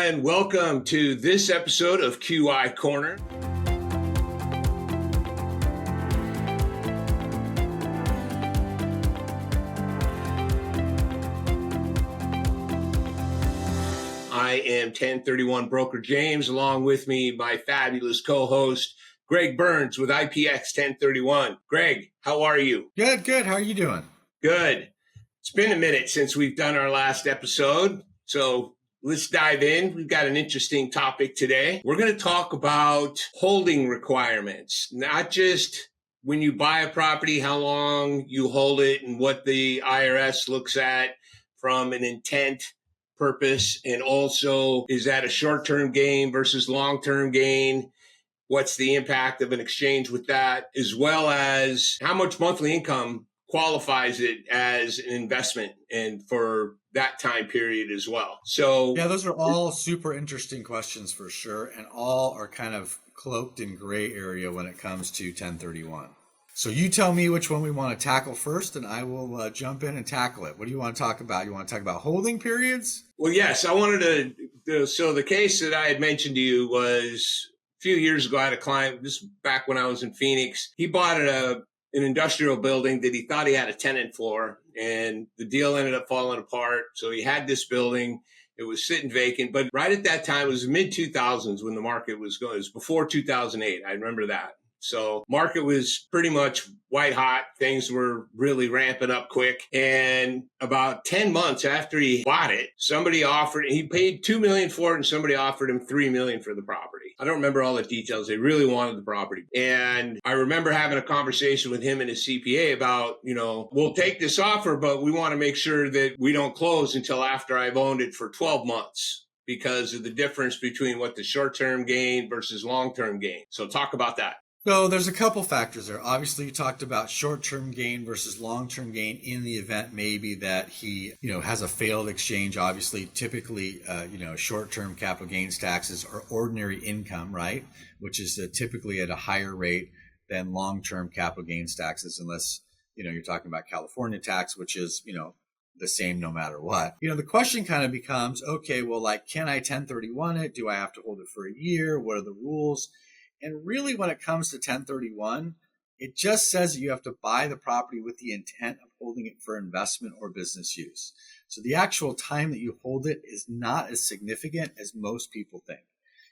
and welcome to this episode of QI Corner. I am 1031 Broker James, along with me, my fabulous co-host, Greg Burns with IPX 1031. Greg, how are you? Good. How are you doing? Good. It's been a minute since we've done our last episode, so let's dive in. We've got an interesting topic today. We're going to talk about holding requirements, not just when you buy a property, how long you hold it and what the IRS looks at from an intent purpose, and also is that a short-term gain versus long-term gain? What's the impact of an exchange with that, as well as how much monthly income qualifies it as an investment and for that time period as well. So yeah, those are all super interesting questions for sure, and all are kind of cloaked in gray area when it comes to 1031. So you tell me which one we want to tackle first, and I will jump in and tackle it. What do you want to talk about? You want to talk about holding periods? Well, yes, I wanted to. So the case that I had mentioned to you was a few years ago. I had a client, this was back when I was in Phoenix. He bought an industrial building that he thought he had a tenant for, and the deal ended up falling apart. So he had this building. It was sitting vacant. But right at that time, it was mid-2000s when the market was going. It was before 2008. I remember that. So market was pretty much white hot. Things were really ramping up quick. And about 10 months after he bought it, he paid $2 million for it, and somebody offered him $3 million for the property. I don't remember all the details. They really wanted the property. And I remember having a conversation with him and his CPA about, we'll take this offer, but we want to make sure that we don't close until after I've owned it for 12 months. Because of the difference between what the short-term gain versus long-term gain. So talk about that. So there's a couple factors there. Obviously, you talked about short-term gain versus long-term gain in the event maybe that he, has a failed exchange. Obviously, typically, short-term capital gains taxes are ordinary income, right? Which is typically at a higher rate than long-term capital gains taxes, unless, you're talking about California tax, which is, the same no matter what. The question kind of becomes, okay, well, can I 1031 it? Do I have to hold it for a year? What are the rules? And really, when it comes to 1031, it just says that you have to buy the property with the intent of holding it for investment or business use. So the actual time that you hold it is not as significant as most people think.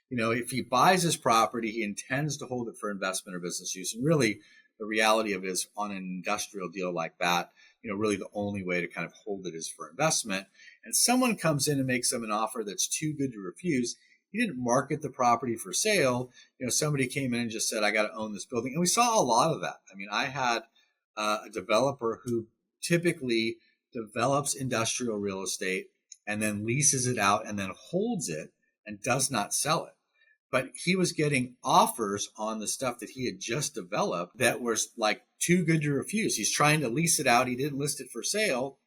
If he buys his property, he intends to hold it for investment or business use. And really, the reality of it is on an industrial deal like that, really the only way to kind of hold it is for investment. And someone comes in and makes them an offer that's too good to refuse. He didn't market the property for sale. Somebody came in and just said, I got to own this building. And we saw a lot of that. I mean, I had a developer who typically develops industrial real estate and then leases it out and then holds it and does not sell it. But he was getting offers on the stuff that he had just developed that was too good to refuse. He's trying to lease it out. He didn't list it for sale.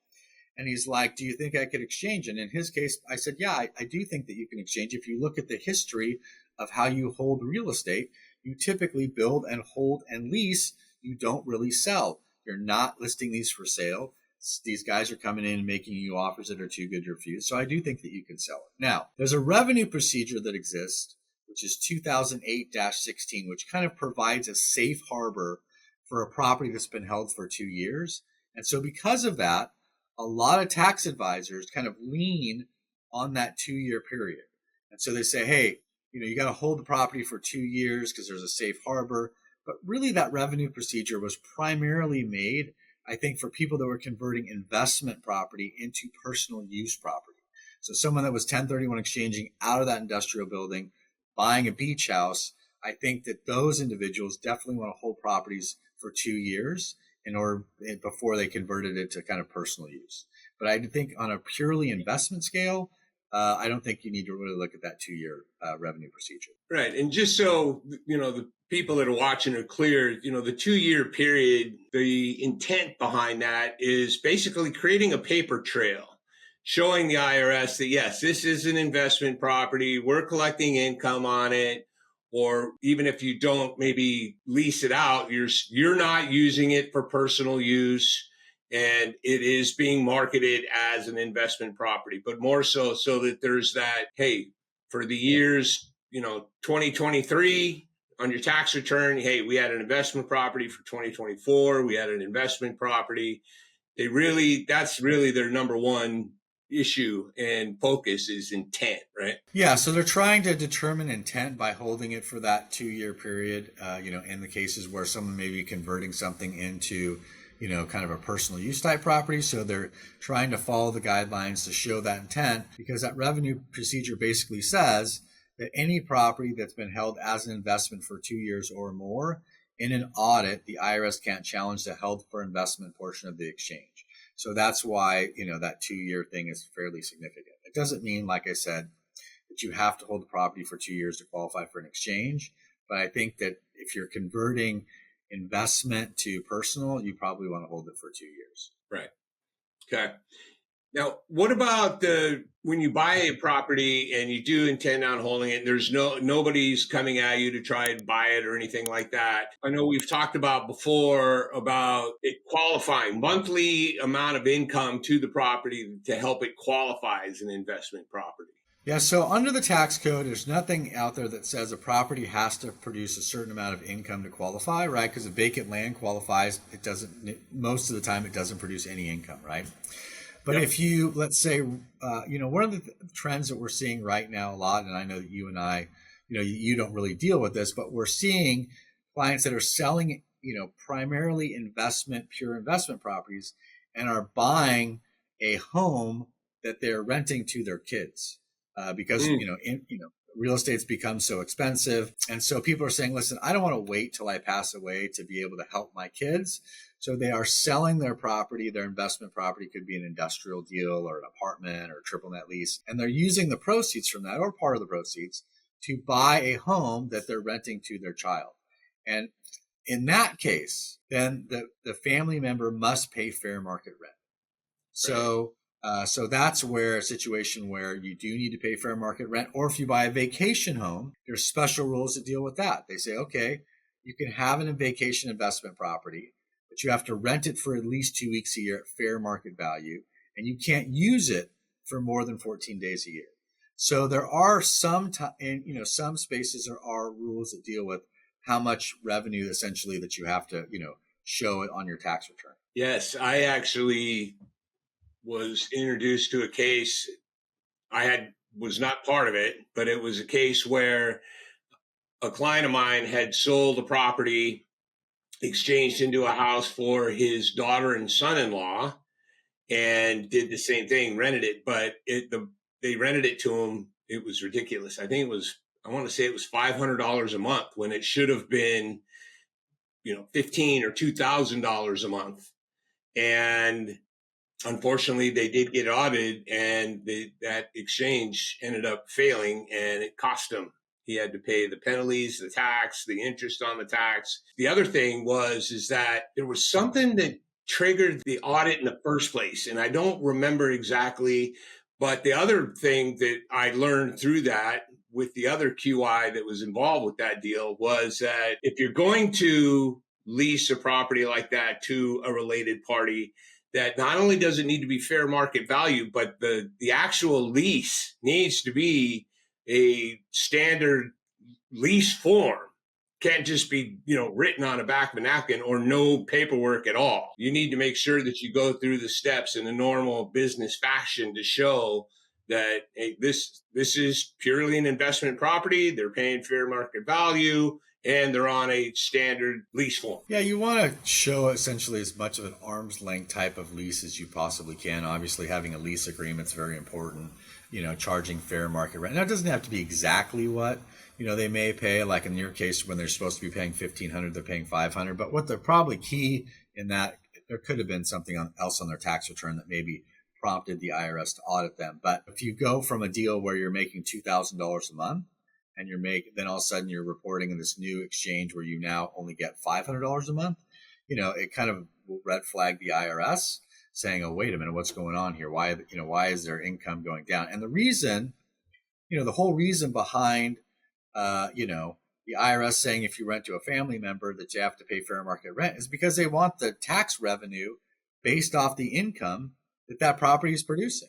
And he's like, do you think I could exchange? And in his case, I said, yeah, I do think that you can exchange. If you look at the history of how you hold real estate, you typically build and hold and lease. You don't really sell. You're not listing these for sale. These guys are coming in and making you offers that are too good to refuse. So I do think that you can sell it. Now, there's a revenue procedure that exists, which is 2008-16, which kind of provides a safe harbor for a property that's been held for 2 years. And so because of that, a lot of tax advisors kind of lean on that 2-year period. And so they say, hey, you got to hold the property for 2 years because there's a safe harbor. But really that revenue procedure was primarily made, I think, for people that were converting investment property into personal use property. So someone that was 1031 exchanging out of that industrial building, buying a beach house, I think that those individuals definitely want to hold properties for 2 years before they converted it to kind of personal use. But I think on a purely investment scale, I don't think you need to really look at that 2-year revenue procedure. Right. And just so, the people that are watching are clear, the 2-year period, the intent behind that is basically creating a paper trail, showing the IRS that, yes, this is an investment property. We're collecting income on it. Or even if you don't maybe lease it out, you're not using it for personal use, and it is being marketed as an investment property, but more so that there's that, hey, for the years, 2023 on your tax return. Hey, we had an investment property. For 2024, we had an investment property. That's really their number one issue and focus is intent, right? Yeah, so they're trying to determine intent by holding it for that 2-year period. In the cases where someone may be converting something into, kind of a personal use type property. So they're trying to follow the guidelines to show that intent, because that revenue procedure basically says that any property that's been held as an investment for 2 years or more, in an audit, the IRS can't challenge the held for investment portion of the exchange. So that's why, that 2-year thing is fairly significant. It doesn't mean, like I said, that you have to hold the property for 2 years to qualify for an exchange. But I think that if you're converting investment to personal, you probably want to hold it for 2 years. Right. Okay. Now, what about when you buy a property and you do intend on holding it, there's nobody's coming at you to try and buy it or anything like that. I know we've talked about before about it qualifying, monthly amount of income to the property to help it qualify as an investment property. Yeah, so under the tax code, there's nothing out there that says a property has to produce a certain amount of income to qualify, right? Because if vacant land qualifies, most of the time it doesn't produce any income, right? But yep. If you, let's say, one of the trends that we're seeing right now a lot, and I know that you and I, you don't really deal with this, but we're seeing clients that are selling, primarily pure investment properties, and are buying a home that they're renting to their kids. Because real estate's become so expensive, and so people are saying, "Listen, I don't want to wait till I pass away to be able to help my kids." So they are selling their property. Their investment property could be an industrial deal or an apartment or a triple net lease, and they're using the proceeds from that or part of the proceeds to buy a home that they're renting to their child. And in that case, then the family member must pay fair market rent. So. So that's a situation where you do need to pay fair market rent. Or if you buy a vacation home, there's special rules that deal with that. They say, okay, you can have a vacation investment property, but you have to rent it for at least 2 weeks a year at fair market value, and you can't use it for more than 14 days a year. So there are some spaces there are rules that deal with how much revenue essentially that you have to, show it on your tax return. Yes, I actually was introduced to a case. Was not part of it, but it was a case where a client of mine had sold a property, exchanged into a house for his daughter and son-in-law, and did the same thing, rented it, but they rented it to him. It was ridiculous. I want to say it was $500 a month when it should have been, $15,000 or $2,000 a month. And unfortunately, they did get audited, and that exchange ended up failing, and it cost him. He had to pay the penalties, the tax, the interest on the tax. The other thing is that there was something that triggered the audit in the first place, and I don't remember exactly, but the other thing that I learned through that with the other QI that was involved with that deal was that if you're going to lease a property like that to a related party, that not only does it need to be fair market value, but the actual lease needs to be a standard lease form. Can't just be, written on the back of a napkin or no paperwork at all. You need to make sure that you go through the steps in a normal business fashion to show that, hey, this is purely an investment property. They're paying fair market value, and they're on a standard lease form. Yeah, you want to show essentially as much of an arm's length type of lease as you possibly can. Obviously, having a lease agreement is very important. Charging fair market rent. Now, it doesn't have to be exactly what they may pay. Like in your case, when they're supposed to be paying $1,500, they're paying $500. But what they're probably key in that, there could have been something else on their tax return that maybe prompted the IRS to audit them. But if you go from a deal where you're making $2,000 a month, and then all of a sudden you're reporting in this new exchange where you now only get $500 a month, it kind of will red flag the IRS saying, oh, wait a minute, what's going on here? Why is their income going down? And the reason, the whole reason behind, the IRS saying if you rent to a family member that you have to pay fair market rent is because they want the tax revenue based off the income that property is producing.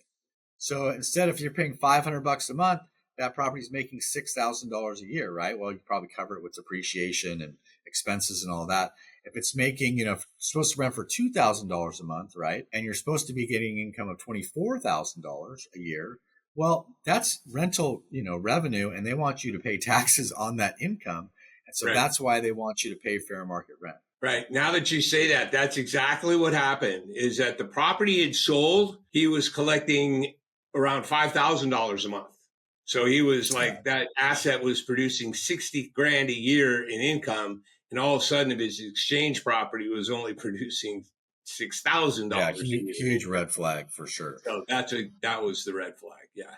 So instead, if you're paying $500 a month, that property's making $6,000 a year, right? Well, you probably cover it with depreciation and expenses and all that. If it's making, if it's supposed to rent for $2,000 a month, right? And you're supposed to be getting income of $24,000 a year. Well, that's rental, revenue, and they want you to pay taxes on that income. And so that's why they want you to pay fair market rent. Right. Now that you say that, that's exactly what happened, is that the property had sold. He was collecting around $5,000 a month. So he was like, that asset was producing 60 grand a year in income. And all of a sudden his exchange property was only producing $6,000. Yeah, huge red flag for sure. So that was the red flag. Yeah.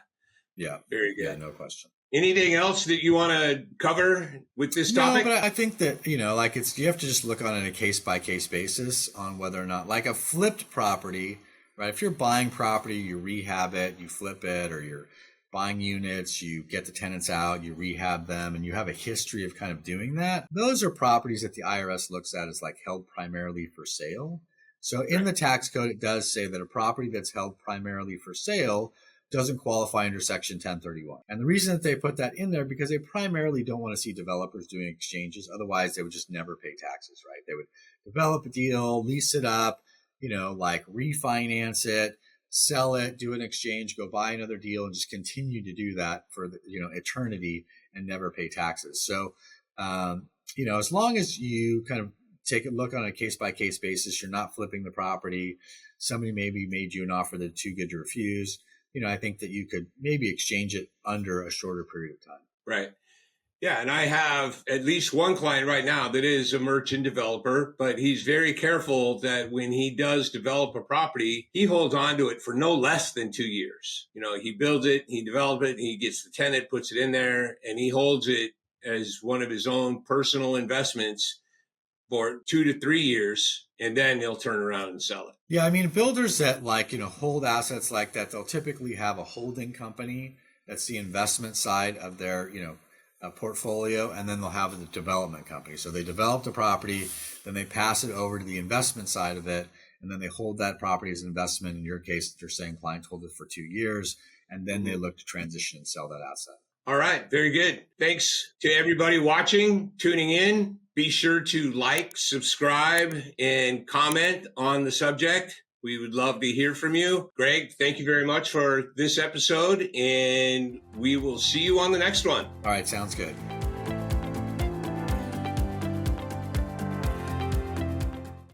Yeah. Very good. Yeah, no question. Anything else that you want to cover with this topic? No, but I think that, you have to just look on it a case by case basis on whether or not, like a flipped property, right? If you're buying property, you rehab it, you flip it, or you're buying units, you get the tenants out, you rehab them, and you have a history of kind of doing that. Those are properties that the IRS looks at as like held primarily for sale. So in the tax code, it does say that a property that's held primarily for sale doesn't qualify under Section 1031. And the reason that they put that in there, because they primarily don't want to see developers doing exchanges. Otherwise, they would just never pay taxes, right? They would develop a deal, lease it up, like refinance it, sell it, do an exchange, go buy another deal, and just continue to do that for eternity and never pay taxes. So, as long as you kind of take a look on a case by case basis, you're not flipping the property. Somebody maybe made you an offer that's too good to refuse. I think that you could maybe exchange it under a shorter period of time. Right. Yeah. And I have at least one client right now that is a merchant developer, but he's very careful that when he does develop a property, he holds on to it for no less than 2 years. He builds it, he develops it, he gets the tenant, puts it in there, and he holds it as one of his own personal investments for 2 to 3 years, and then he'll turn around and sell it. Yeah, I mean, builders that hold assets like that, they'll typically have a holding company. That's the investment side of their, portfolio, and then they'll have the development company. So they develop the property, then they pass it over to the investment side of it, and then they hold that property as an investment. In your case, they're saying clients hold it for 2 years, and then they look to transition and sell that asset. All right, very good. Thanks to everybody watching, tuning in. Be sure to like, subscribe, and comment on the subject. We would love to hear from you. Greg, thank you very much for this episode, and we will see you on the next one. All right, sounds good.